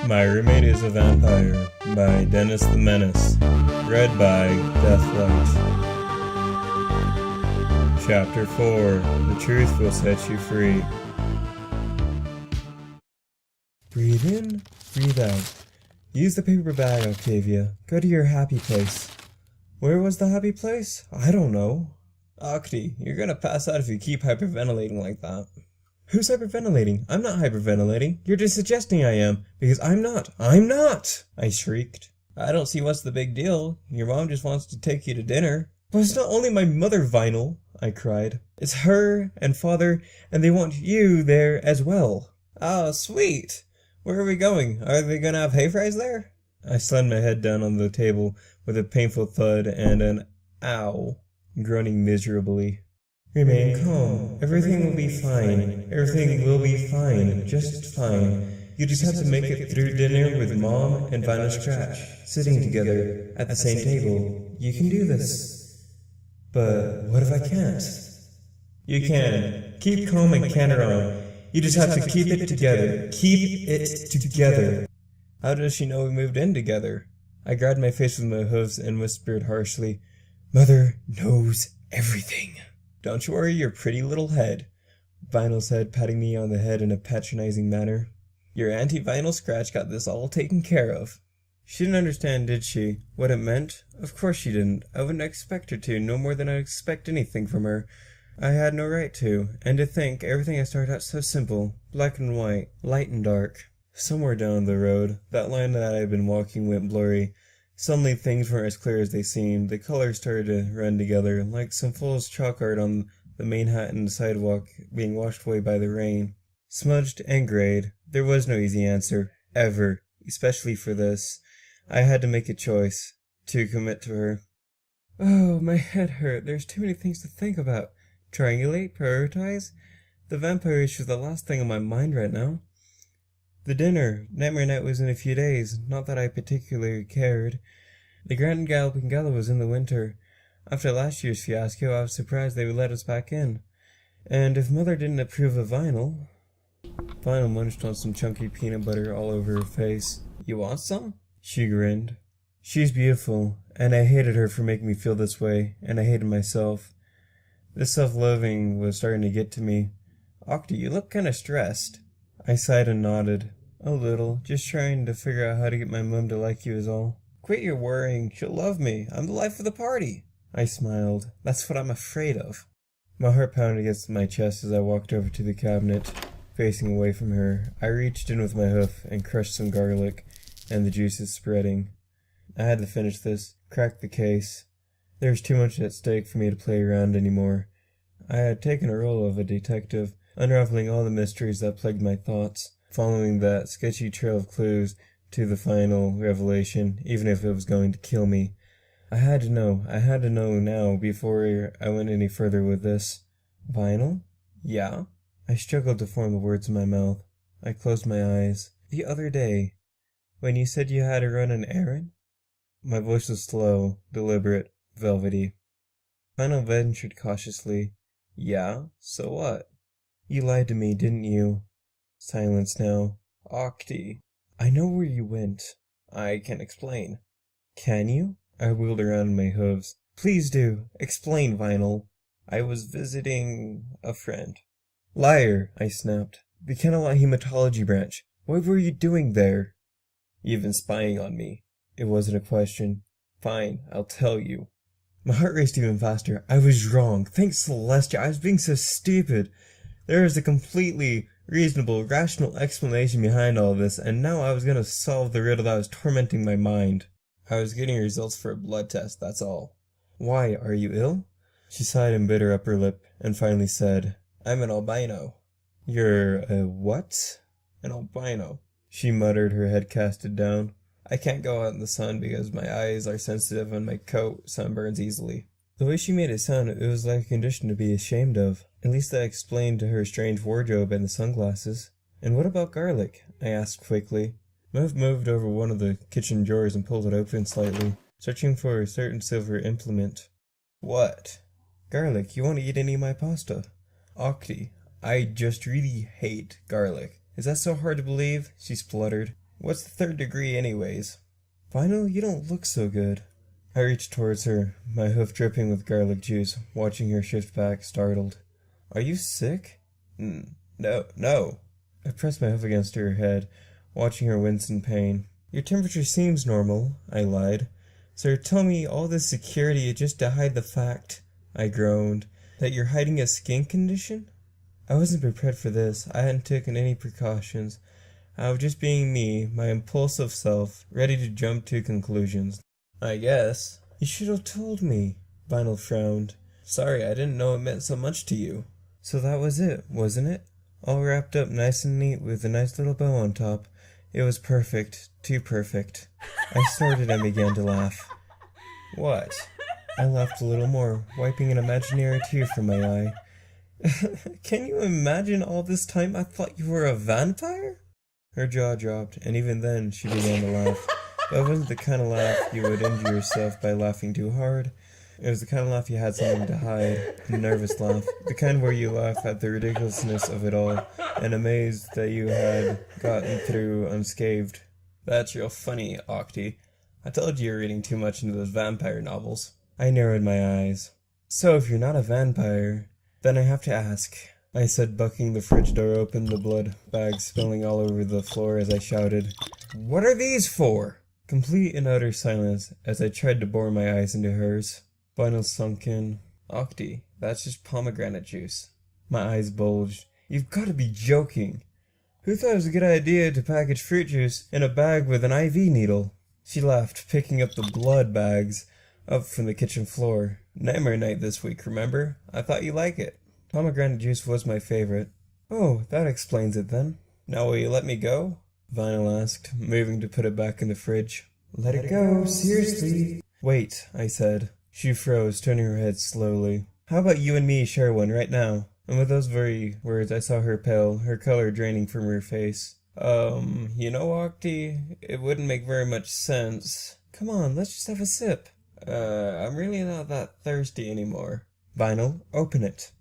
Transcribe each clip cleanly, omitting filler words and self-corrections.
My Roommate is a Vampire by Dennis the Menace. Read by Deathlight. Chapter 4. The Truth Will Set You Free. Breathe in, breathe out. Use the paper bag, Octavia. Go to your happy place. Where was the happy place? I don't know. Octi, you're gonna pass out if you keep hyperventilating like that. Who's hyperventilating? I'm not hyperventilating. You're just suggesting I am, because I'm not. I'm not! I shrieked. I don't see what's the big deal. Your mom just wants to take you to dinner. But it's not only my mother, Vinyl, I cried. It's her and father, and they want you there as well. Oh, sweet. Where are we going? Are they gonna have hay fries there? I slammed my head down on the table with a painful thud and an ow, groaning miserably. Remain calm. Everything will be fine. Everything will be fine. Just fine. You just have to make it through dinner with Mom and Vinyl Scratch, sitting together at the same table. You can do this. But what if I can't? You can. Keep calm and canter on. You just have to keep it together. Keep it together. How does she know we moved in together? I grabbed my face with my hooves and whispered harshly, Mother knows everything. Don't you worry your pretty little head, Vinyl said, patting me on the head in a patronizing manner. Your Auntie Vinyl Scratch got this all taken care of. She didn't understand, did she, what it meant? Of course she didn't. I wouldn't expect her to, no more than I'd expect anything from her. I had no right to, and to think everything had started out so simple, black and white, light and dark. Somewhere down the road, that line that I had been walking went blurry. Suddenly things weren't as clear as they seemed. The colors started to run together, like some fool's chalk art on the Manhattan sidewalk being washed away by the rain. Smudged and grayed. There was no easy answer, ever, especially for this. I had to make a choice, to commit to her. Oh, my head hurt. There's too many things to think about. Triangulate, prioritize. The vampire issue is the last thing on my mind right now. The dinner, Nightmare Night, was in a few days, not that I particularly cared. The Grand Galloping Gala was in the winter. After last year's fiasco, I was surprised they would let us back in. And if Mother didn't approve of Vinyl... Vinyl munched on some chunky peanut butter all over her face. You want some? She grinned. She's beautiful, and I hated her for making me feel this way, and I hated myself. This self-loathing was starting to get to me. Octi, you look kinda stressed. I sighed and nodded. A little, just trying to figure out how to get my mom to like you is all. Quit your worrying, she'll love me. I'm the life of the party. I smiled. That's what I'm afraid of. My heart pounded against my chest as I walked over to the cabinet, facing away from her. I reached in with my hoof and crushed some garlic, and the juices spreading. I had to finish this, crack the case. There was too much at stake for me to play around anymore. I had taken a role of a detective, unraveling all the mysteries that plagued my thoughts, following that sketchy trail of clues to the final revelation, even if it was going to kill me. I had to know now before I went any further with this. Vinyl? Yeah? I struggled to form the words in my mouth. I closed my eyes. The other day, when you said you had to run an errand? My voice was slow, deliberate, velvety. Vinyl ventured cautiously. Yeah? So what? You lied to me, didn't you? Silence now. Octi. I know where you went. I can explain. Can you? I wheeled around my hooves. Please do. Explain, Vinyl. I was visiting a friend. Liar, I snapped. The Kennelot Hematology branch. What were you doing there? You've been spying on me. It wasn't a question. Fine, I'll tell you. My heart raced even faster. I was wrong. Thanks, Celestia. I was being so stupid. There was a completely reasonable, rational explanation behind all this, and now I was going to solve the riddle that was tormenting my mind. I was getting results for a blood test, that's all. Why, are you ill? She sighed and bit her upper lip, and finally said, I'm an albino. You're a what? An albino. She muttered, her head casted down. I can't go out in the sun because my eyes are sensitive and my coat sunburns easily. The way she made it sound, it was like a condition to be ashamed of. At least that explained to her strange wardrobe and the sunglasses. And what about garlic? I asked quickly. Move moved over one of the kitchen drawers and pulled it open slightly, searching for a certain silver implement. What? Garlic, you won't eat any of my pasta. Octi, I just really hate garlic. Is that so hard to believe? She spluttered. What's the third degree anyways? Vinyl, you don't look so good. I reached towards her, my hoof dripping with garlic juice, watching her shift back, startled. Are you sick? No. I pressed my hoof against her head, watching her wince in pain. Your temperature seems normal, I lied. So you're telling me all this security just to hide the fact, I groaned, that you're hiding a skin condition? I wasn't prepared for this. I hadn't taken any precautions. I was just being me, my impulsive self, ready to jump to conclusions. I guess. You should have told me, Vinyl frowned. Sorry, I didn't know it meant so much to you. So that was it, wasn't it? All wrapped up nice and neat with a nice little bow on top. It was perfect. Too perfect. I snorted and began to laugh. What? I laughed a little more, wiping an imaginary tear from my eye. Can you imagine all this time I thought you were a vampire? Her jaw dropped, and even then she began to laugh. But it wasn't the kind of laugh you would injure yourself by laughing too hard. It was the kind of laugh you had something to hide, a nervous laugh, the kind where you laugh at the ridiculousness of it all, and amazed that you had gotten through unscathed. That's real funny, Octi. I told you were reading too much into those vampire novels. I narrowed my eyes. So if you're not a vampire, then I have to ask, I said, bucking the fridge door open, the blood bag spilling all over the floor as I shouted, What are these for? Complete and utter silence as I tried to bore my eyes into hers. Vinyl sunk in. Octi, that's just pomegranate juice. My eyes bulged. You've got to be joking. Who thought it was a good idea to package fruit juice in a bag with an IV needle? She laughed, picking up the blood bags up from the kitchen floor. Nightmare night this week, remember? I thought you'd like it. Pomegranate juice was my favorite. Oh, that explains it then. Now will you let me go? Vinyl asked, moving to put it back in the fridge. Let it go, seriously. Wait, I said. She froze, turning her head slowly. How about you and me share one right now? And with those very words, I saw her pale, her color draining from her face. You know, Octi, it wouldn't make very much sense. Come on, let's just have a sip. I'm really not that thirsty anymore. Vinyl, open it.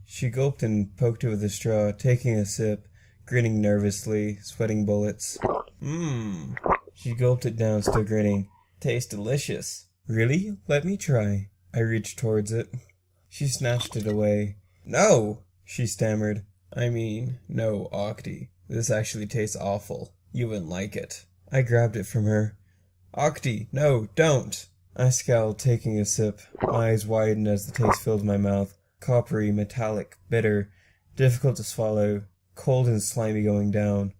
She gulped and poked it with a straw, taking a sip, grinning nervously, sweating bullets. She gulped it down, still grinning. Tastes delicious. Really? Let me try. I reached towards it. She snatched it away. No! She stammered. I mean, no, Octi. This actually tastes awful. You wouldn't like it. I grabbed it from her. Octi, no, don't! I scowled, taking a sip. My eyes widened as the taste filled my mouth. Coppery, metallic, bitter, difficult to swallow, cold and slimy going down.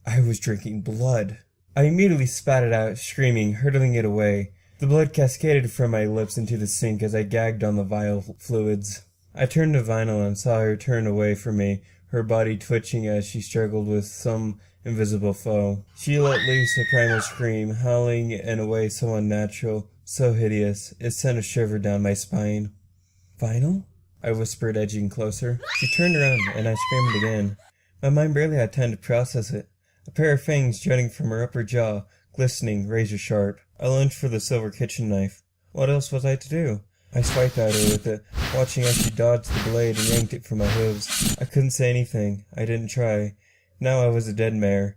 I was drinking blood. I immediately spat it out, screaming, hurtling it away. The blood cascaded from my lips into the sink as I gagged on the vile fluids. I turned to Vinyl and saw her turn away from me, her body twitching as she struggled with some invisible foe. She let loose a primal scream, howling in a way so unnatural, so hideous, it sent a shiver down my spine. Vinyl? I whispered, edging closer. She turned around, and I screamed again. My mind barely had time to process it. A pair of fangs jutting from her upper jaw, glistening, razor-sharp. I lunged for the silver kitchen knife. What else was I to do? I swiped at her with it, watching as she dodged the blade and yanked it from my hooves. I couldn't say anything. I didn't try. Now I was a dead mare.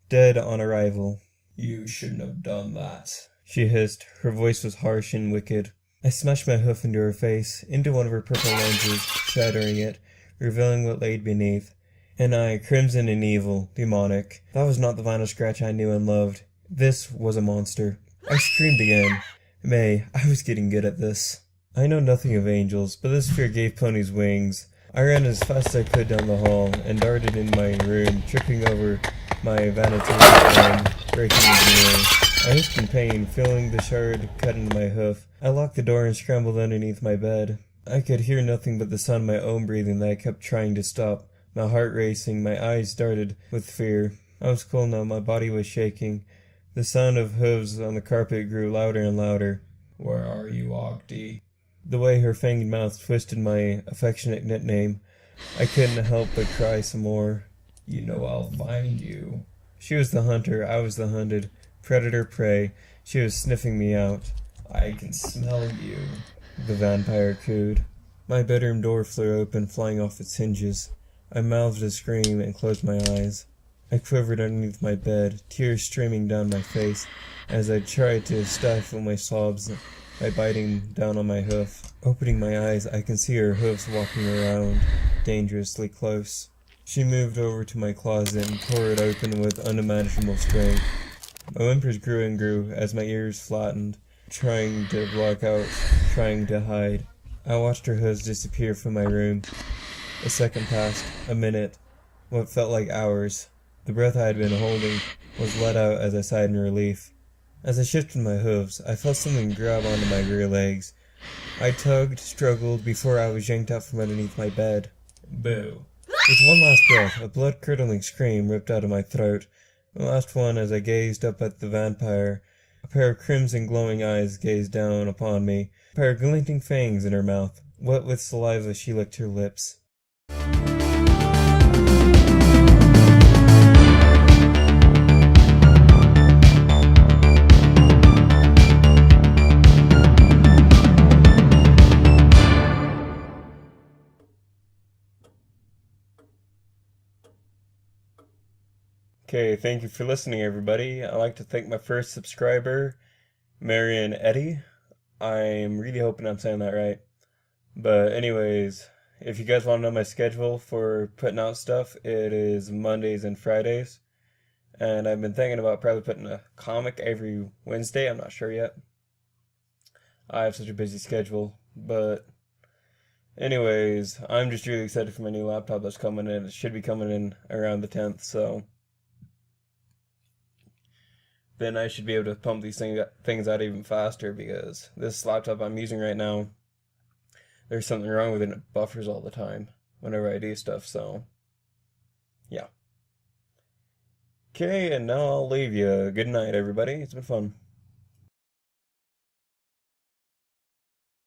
Dead on arrival. You shouldn't have done that, she hissed. Her voice was harsh and wicked. I smashed my hoof into her face, into one of her purple lenses, shattering it, revealing what lay beneath. An eye, crimson and evil, demonic. That was not the Vinyl Scratch I knew and loved. This was a monster. I screamed again. May, I was getting good at this. I know nothing of angels, but this fear gave ponies wings. I ran as fast as I could down the hall, and darted in my room, tripping over my vanity and breaking the mirror. I hissed in pain, feeling the shard cut into my hoof. I locked the door and scrambled underneath my bed. I could hear nothing but the sound of my own breathing that I kept trying to stop. My heart racing, my eyes darted with fear. I was cold now, my body was shaking. The sound of hooves on the carpet grew louder and louder. Where are you, Octi? The way her fanged mouth twisted my affectionate nickname, I couldn't help but cry some more. You know I'll find you. She was the hunter, I was the hunted. Predator prey. She was sniffing me out. I can smell you, the vampire cooed. My bedroom door flew open, flying off its hinges. I mouthed a scream and closed my eyes. I quivered underneath my bed, tears streaming down my face, as I tried to stifle my sobs by biting down on my hoof. Opening my eyes, I can see her hoofs walking around, dangerously close. She moved over to my closet and tore it open with unimaginable strength. My whimpers grew and grew as my ears flattened, trying to block out, trying to hide. I watched her hooves disappear from my room. A second passed, a minute, what felt like hours. The breath I had been holding was let out as I sighed in relief. As I shifted my hooves, I felt something grab onto my rear legs. I tugged, struggled, before I was yanked out from underneath my bed. Boo. With one last breath, a blood-curdling scream ripped out of my throat. The last one as I gazed up at the vampire. A pair of crimson glowing eyes gazed down upon me, a pair of glinting fangs in her mouth. Wet with saliva, she licked her lips. Okay, thank you for listening, everybody. I'd like to thank my first subscriber, Marion Eddy. I'm really hoping I'm saying that right. But anyways, if you guys want to know my schedule for putting out stuff, it is Mondays and Fridays. And I've been thinking about probably putting a comic every Wednesday. I'm not sure yet. I have such a busy schedule. But anyways, I'm just really excited for my new laptop that's coming in. It should be coming in around the 10th, so then I should be able to pump these things out even faster, because this laptop I'm using right now, there's something wrong with it, and it buffers all the time whenever I do stuff, so yeah. Okay, and now I'll leave you. Good night, everybody. It's been fun.